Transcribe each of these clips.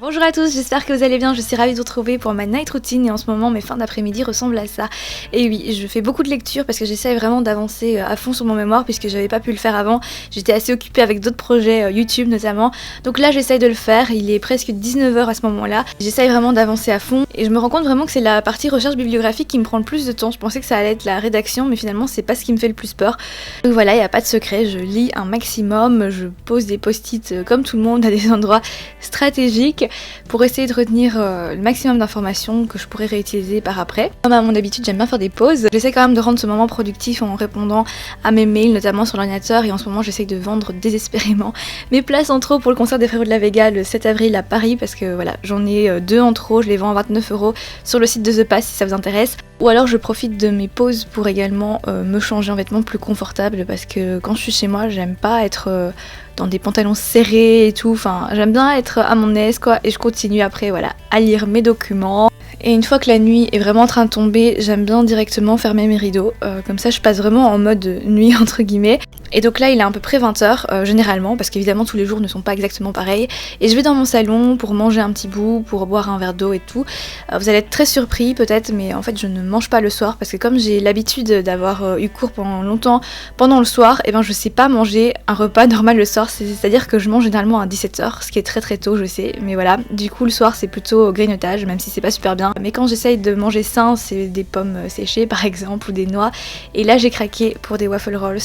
Bonjour à tous, j'espère que vous allez bien, je suis ravie de vous retrouver pour ma night routine et en ce moment mes fins d'après-midi ressemblent à ça. Et oui, je fais beaucoup de lectures parce que j'essaie vraiment d'avancer à fond sur mon mémoire puisque j'avais pas pu le faire avant, j'étais assez occupée avec d'autres projets YouTube notamment, donc là j'essaye de le faire, il est presque 19h à ce moment-là, j'essaye vraiment d'avancer à fond et je me rends compte vraiment que c'est la partie recherche bibliographique qui me prend le plus de temps, je pensais que ça allait être la rédaction mais finalement c'est pas ce qui me fait le plus peur. Donc voilà, il n'y a pas de secret, je lis un maximum, je pose des post-it comme tout le monde à des endroits stratégiques pour essayer de retenir le maximum d'informations que je pourrais réutiliser par après. Comme à mon habitude, j'aime bien faire des pauses. J'essaie quand même de rendre ce moment productif en répondant à mes mails, notamment sur l'ordinateur, et en ce moment j'essaie de vendre désespérément mes places en trop pour le concert des Frérots de la Vega le 7 avril à Paris parce que voilà, j'en ai deux en trop, je les vends à 29€ sur le site de The Pass si ça vous intéresse. Ou alors je profite de mes pauses pour également me changer en vêtements plus confortables parce que quand je suis chez moi, j'aime pas être dans des pantalons serrés et tout, enfin j'aime bien être à mon aise quoi, et je continue après voilà à lire mes documents. Et une fois que la nuit est vraiment en train de tomber, j'aime bien directement fermer mes rideaux, comme ça je passe vraiment en mode nuit entre guillemets. Et donc là il est à peu près 20h généralement, parce qu'évidemment tous les jours ne sont pas exactement pareils, et je vais dans mon salon pour manger un petit bout, pour boire un verre d'eau et tout. Vous allez être très surpris peut-être, mais en fait je ne mange pas le soir, parce que comme j'ai l'habitude d'avoir eu cours pendant longtemps pendant le soir, et ben je sais pas manger un repas normal le soir, c'est-à-dire que je mange généralement à 17h, ce qui est très très tôt je sais, mais voilà, du coup le soir c'est plutôt au grignotage, même si c'est pas super bien. Mais quand j'essaye de manger sain, c'est des pommes séchées par exemple, ou des noix, et là j'ai craqué pour des waffle rolls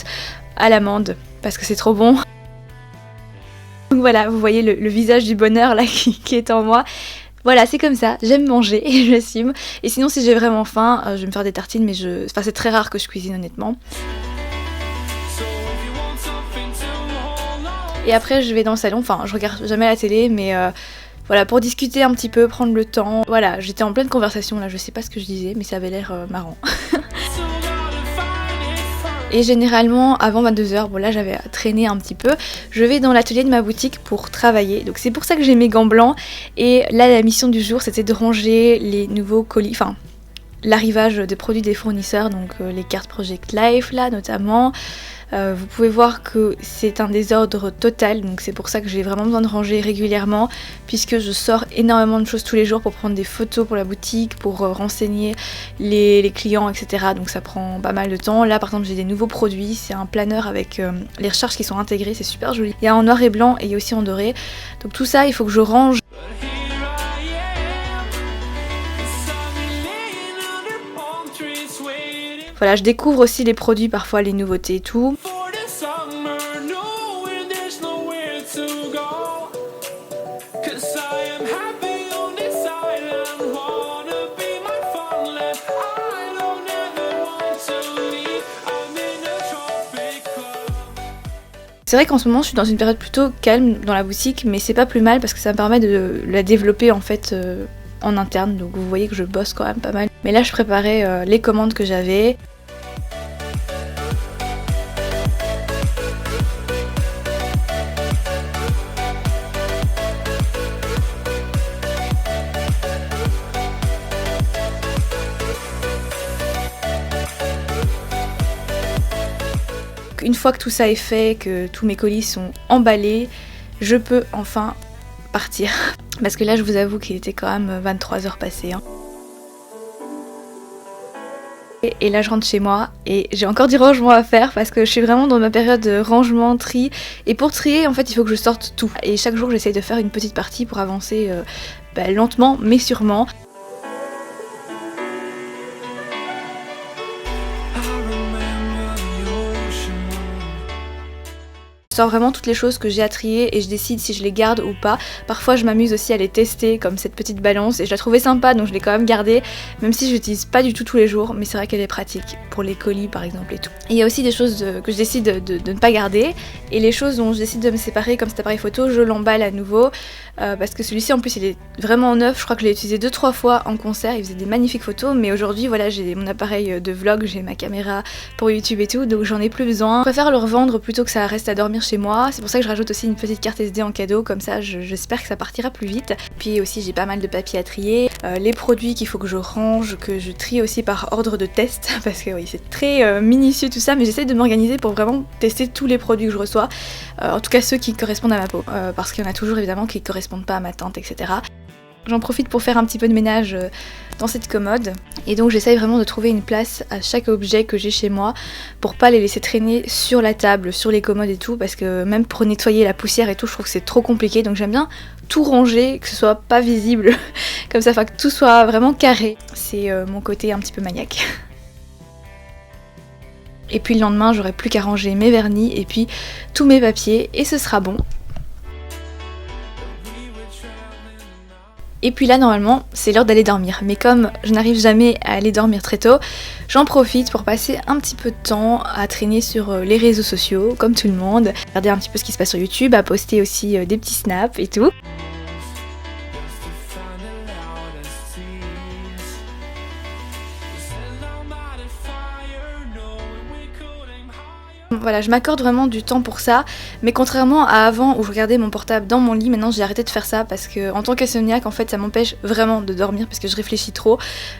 à l'amande, parce que c'est trop bon. Donc voilà, vous voyez le visage du bonheur là qui est en moi. Voilà, c'est comme ça, j'aime manger et je l'assume. Et sinon si j'ai vraiment faim, je vais me faire des tartines, mais enfin, c'est très rare que je cuisine honnêtement. Et après je vais dans le salon, enfin je regarde jamais la télé, mais voilà, pour discuter un petit peu, prendre le temps. Voilà, j'étais en pleine conversation là, je sais pas ce que je disais, mais ça avait l'air marrant. Et généralement avant 22h, bon là j'avais traîné un petit peu, je vais dans l'atelier de ma boutique pour travailler. Donc c'est pour ça que j'ai mes gants blancs. Et là la mission du jour c'était de ranger les nouveaux colis, enfin l'arrivage des produits des fournisseurs, donc les cartes Project Life là notamment. Vous pouvez voir que c'est un désordre total, donc c'est pour ça que j'ai vraiment besoin de ranger régulièrement, puisque je sors énormément de choses tous les jours pour prendre des photos pour la boutique, pour renseigner les clients, etc. Donc ça prend pas mal de temps. Là par exemple j'ai des nouveaux produits, c'est un planeur avec les recharges qui sont intégrées, c'est super joli. Il y a en noir et blanc et il y a aussi en doré. Donc tout ça il faut que je range. Voilà, je découvre aussi les produits, parfois les nouveautés et tout. C'est vrai qu'en ce moment je suis dans une période plutôt calme dans la boutique, mais c'est pas plus mal parce que ça me permet de la développer en fait en interne, donc vous voyez que je bosse quand même pas mal. Mais là je préparais les commandes que j'avais. Une fois que tout ça est fait, que tous mes colis sont emballés, je peux enfin partir. Parce que là je vous avoue qu'il était quand même 23h passées. Hein. Et là je rentre chez moi et j'ai encore du rangement à faire parce que je suis vraiment dans ma période de rangement, tri. Et pour trier en fait il faut que je sorte tout. Et chaque jour j'essaye de faire une petite partie pour avancer lentement mais sûrement. Je sors vraiment toutes les choses que j'ai à trier et je décide si je les garde ou pas. Parfois je m'amuse aussi à les tester comme cette petite balance et je la trouvais sympa donc je l'ai quand même gardée, même si je l'utilise pas du tout tous les jours, mais c'est vrai qu'elle est pratique pour les colis par exemple et tout. Et il y a aussi des choses que je décide de ne pas garder, et les choses dont je décide de me séparer comme cet appareil photo, je l'emballe à nouveau parce que celui-ci en plus il est vraiment neuf, je crois que je l'ai utilisé 2-3 fois en concert, il faisait des magnifiques photos, mais aujourd'hui voilà j'ai mon appareil de vlog, j'ai ma caméra pour YouTube et tout, donc j'en ai plus besoin. Je préfère le revendre plutôt que ça reste à dormir chez chez moi. C'est pour ça que je rajoute aussi une petite carte SD en cadeau, comme ça j'espère que ça partira plus vite. Puis aussi j'ai pas mal de papier à trier, les produits qu'il faut que je range, que je trie aussi par ordre de test, parce que oui c'est très minutieux tout ça, mais j'essaie de m'organiser pour vraiment tester tous les produits que je reçois, en tout cas ceux qui correspondent à ma peau, parce qu'il y en a toujours évidemment qui correspondent pas à ma teinte, etc. J'en profite pour faire un petit peu de ménage dans cette commode et donc j'essaye vraiment de trouver une place à chaque objet que j'ai chez moi pour pas les laisser traîner sur la table, sur les commodes et tout, parce que même pour nettoyer la poussière et tout je trouve que c'est trop compliqué, donc j'aime bien tout ranger, que ce soit pas visible comme ça, enfin que tout soit vraiment carré. C'est mon côté un petit peu maniaque. Et puis le lendemain j'aurai plus qu'à ranger mes vernis et puis tous mes papiers et ce sera bon. Et puis là normalement c'est l'heure d'aller dormir, mais comme je n'arrive jamais à aller dormir très tôt, j'en profite pour passer un petit peu de temps à traîner sur les réseaux sociaux comme tout le monde, regarder un petit peu ce qui se passe sur YouTube, à poster aussi des petits snaps et tout. Voilà, je m'accorde vraiment du temps pour ça, mais contrairement à avant où je regardais mon portable dans mon lit, maintenant j'ai arrêté de faire ça parce que en tant qu'insomniaque en fait ça m'empêche vraiment de dormir parce que je réfléchis trop,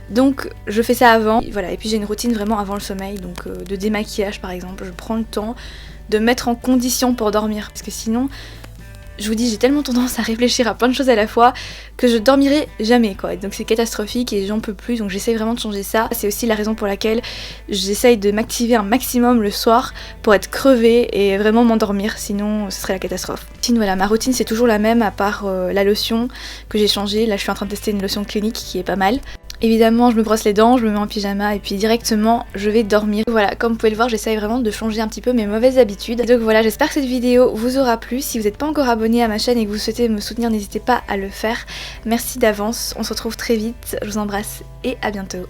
donc je fais ça avant, voilà. Et puis j'ai une routine vraiment avant le sommeil, donc de démaquillage par exemple, je prends le temps de me mettre en condition pour dormir parce que sinon je vous dis j'ai tellement tendance à réfléchir à plein de choses à la fois que je dormirai jamais quoi, donc c'est catastrophique et j'en peux plus, donc j'essaye vraiment de changer ça. C'est aussi la raison pour laquelle j'essaye de m'activer un maximum le soir pour être crevée et vraiment m'endormir, sinon ce serait la catastrophe. Sinon voilà, ma routine c'est toujours la même à part la lotion que j'ai changée, là je suis en train de tester une lotion clinique qui est pas mal. Évidemment je me brosse les dents, je me mets en pyjama et puis directement je vais dormir. Voilà, comme vous pouvez le voir j'essaye vraiment de changer un petit peu mes mauvaises habitudes. Donc voilà, j'espère que cette vidéo vous aura plu. Si vous n'êtes pas encore abonné à ma chaîne et que vous souhaitez me soutenir, n'hésitez pas à le faire. Merci d'avance, on se retrouve très vite, je vous embrasse et à bientôt.